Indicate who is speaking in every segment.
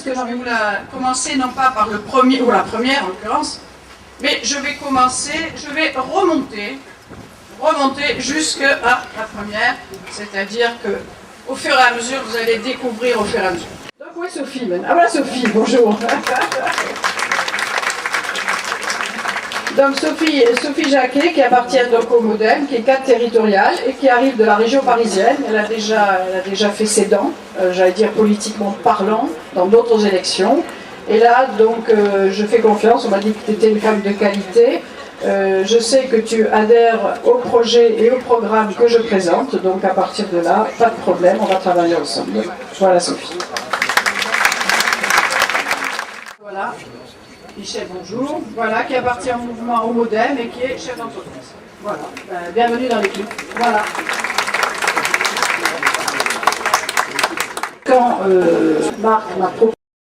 Speaker 1: puisque je vais vous la commencer non pas par le premier, ou la première en l'occurrence, mais je vais remonter jusqu'à la première, c'est-à-dire que au fur et à mesure, vous allez découvrir au fur et à mesure. Donc où est Sophie maintenant? Ah voilà Sophie, bonjour. Donc Sophie Jacquet, qui appartient donc au MoDem, qui est cadre territorial et qui arrive de la région parisienne. Elle a déjà fait ses dents, j'allais dire politiquement parlant, dans d'autres élections. Et là, donc, je fais confiance, on m'a dit que tu étais une femme de qualité. Je sais que tu adhères au projet et au programme que je présente, donc à partir de là, pas de problème, on va travailler ensemble. Voilà Sophie. Voilà. Michel, bonjour. Voilà, qui appartient au mouvement au MoDem et qui est chef d'entreprise. Voilà, bienvenue dans l'équipe. Voilà. Quand Marc m'a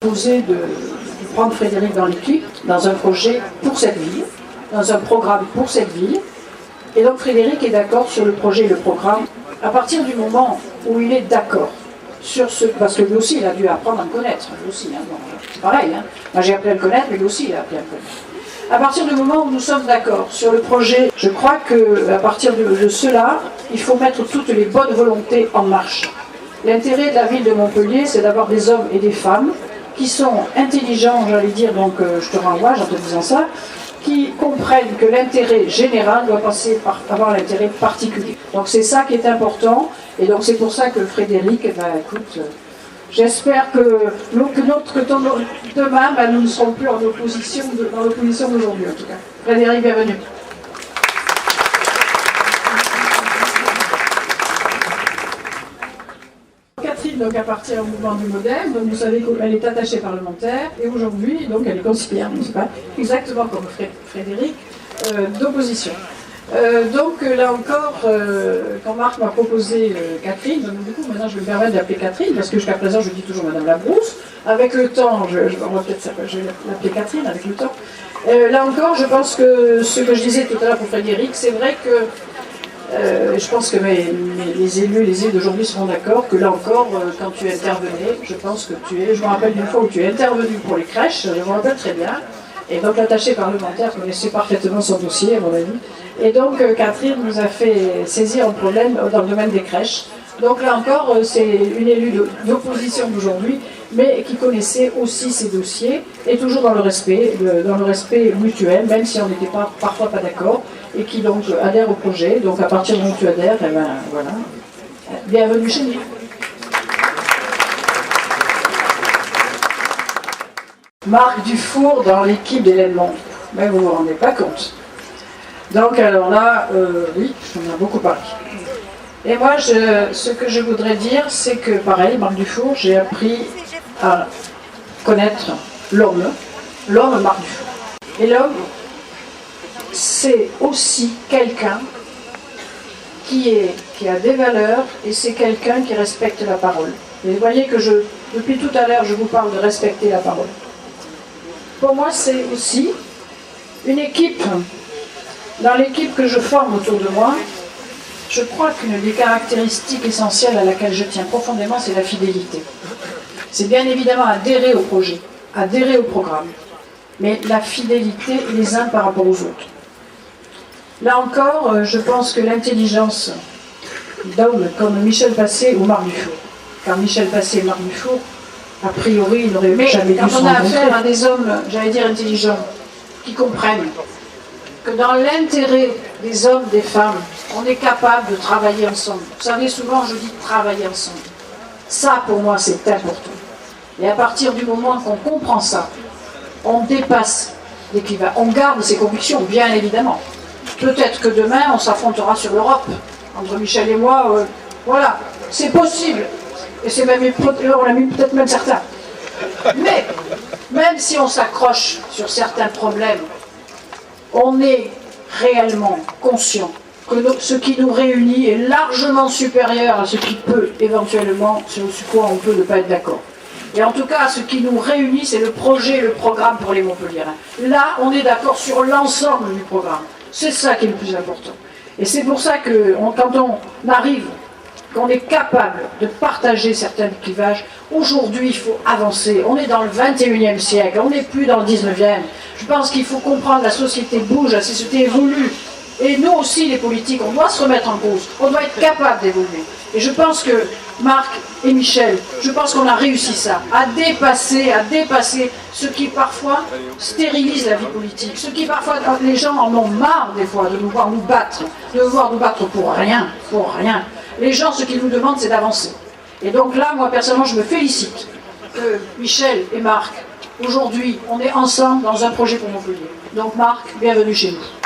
Speaker 1: proposé de prendre Frédéric dans l'équipe, dans un projet pour cette ville, dans un programme pour cette ville, et donc Frédéric est d'accord sur le projet et le programme, à partir du moment où il est d'accord sur ce, parce que lui aussi il a dû apprendre à me connaître, lui aussi, hein, bon, c'est pareil, hein. Moi j'ai appris à le connaître, mais lui aussi il a appris à me connaître. À partir du moment où nous sommes d'accord sur le projet, je crois qu'à partir de cela, il faut mettre toutes les bonnes volontés en marche. L'intérêt de la ville de Montpellier, c'est d'avoir des hommes et des femmes qui sont intelligents, j'allais dire, donc je te renvoie en te disant ça, qui comprennent que l'intérêt général doit passer par avoir l'intérêt particulier. Donc c'est ça qui est important, et donc c'est pour ça que Frédéric, écoute, j'espère que demain, nous ne serons plus dans l'opposition d'aujourd'hui, en tout cas. Frédéric, bienvenue. Catherine donc, appartient au mouvement du MoDem, donc vous savez qu'elle est attachée parlementaire, et aujourd'hui, donc elle est conseillère municipale, exactement comme Frédéric, d'opposition. Donc là encore, quand Marc m'a proposé Catherine, donc, du coup maintenant je vais me permettre d'appeler Catherine, parce que jusqu'à présent je dis toujours Madame Labrousse. Avec le temps, je vais l'appeler Catherine avec le temps. Là encore, je pense que ce que je disais tout à l'heure pour Frédéric, c'est vrai que je pense que les élus d'aujourd'hui seront d'accord que là encore, quand tu intervenais, je pense que je me rappelle d'une fois où tu es intervenu pour les crèches, je me rappelle très bien, et donc l'attaché parlementaire connaissait parfaitement son dossier, à mon avis. Et donc Catherine nous a fait saisir un problème dans le domaine des crèches. Donc là encore, c'est une élue d'opposition d'aujourd'hui, mais qui connaissait aussi ses dossiers, et toujours dans le respect mutuel, même si on n'était parfois pas d'accord, et qui donc adhère au projet. Donc à partir du moment où tu adhères, eh ben, voilà. Bienvenue chez nous. Marc Dufour dans l'équipe d'Hélène Monde. Mais vous ne vous rendez pas compte. Donc alors là, oui, on a beaucoup parlé. Et moi, ce que je voudrais dire, c'est que pareil, Marc Dufour, j'ai appris à connaître l'homme Marc Dufour. Et l'homme, c'est aussi quelqu'un qui a des valeurs, et c'est quelqu'un qui respecte la parole. Et vous voyez que depuis tout à l'heure, je vous parle de respecter la parole. Pour moi, c'est aussi une équipe. Dans l'équipe que je forme autour de moi, je crois qu'une des caractéristiques essentielles à laquelle je tiens profondément, c'est la fidélité. C'est bien évidemment adhérer au projet, adhérer au programme, mais la fidélité les uns par rapport aux autres. Là encore, je pense que l'intelligence d'hommes comme Michel Passé ou Marc Dufour, car Michel Passé et Marc Dufour, a priori, ils n'auraient jamais dû se rencontrer. Quand on a affaire à des hommes, j'allais dire intelligents, qui comprennent que dans l'intérêt des hommes, des femmes, on est capable de travailler ensemble. Vous savez, souvent je dis travailler ensemble. Ça, pour moi, c'est important. Et à partir du moment qu'on comprend ça, on dépasse les clivages. On garde ses convictions, bien évidemment. Peut-être que demain, on s'affrontera sur l'Europe. Entre Michel et moi, voilà, c'est possible. Et c'est même, on l'a mis peut-être même certains. Mais, même si on s'accroche sur certains problèmes, on est réellement conscient que ce qui nous réunit est largement supérieur à ce qui peut éventuellement, sur quoi on peut ne pas être d'accord. Et en tout cas, ce qui nous réunit, c'est le projet, le programme pour les Montpelliérains. Là, on est d'accord sur l'ensemble du programme. C'est ça qui est le plus important. Et c'est pour ça que quand on arrive qu'on est capable de partager certains clivages. Aujourd'hui, il faut avancer. On est dans le 21e siècle, on n'est plus dans le 19e. Je pense qu'il faut comprendre la société bouge, la société évolue. Et nous aussi, les politiques, on doit se remettre en cause. On doit être capable d'évoluer. Et je pense que Marc et Michel, je pense qu'on a réussi ça, à dépasser ce qui parfois stérilise la vie politique, ce qui parfois, les gens en ont marre des fois de nous voir nous battre, pour rien, Les gens, ce qu'ils nous demandent, c'est d'avancer. Et donc là, moi personnellement, je me félicite que Michel et Marc, aujourd'hui, on est ensemble dans un projet pour Montpellier. Donc Marc, bienvenue chez nous.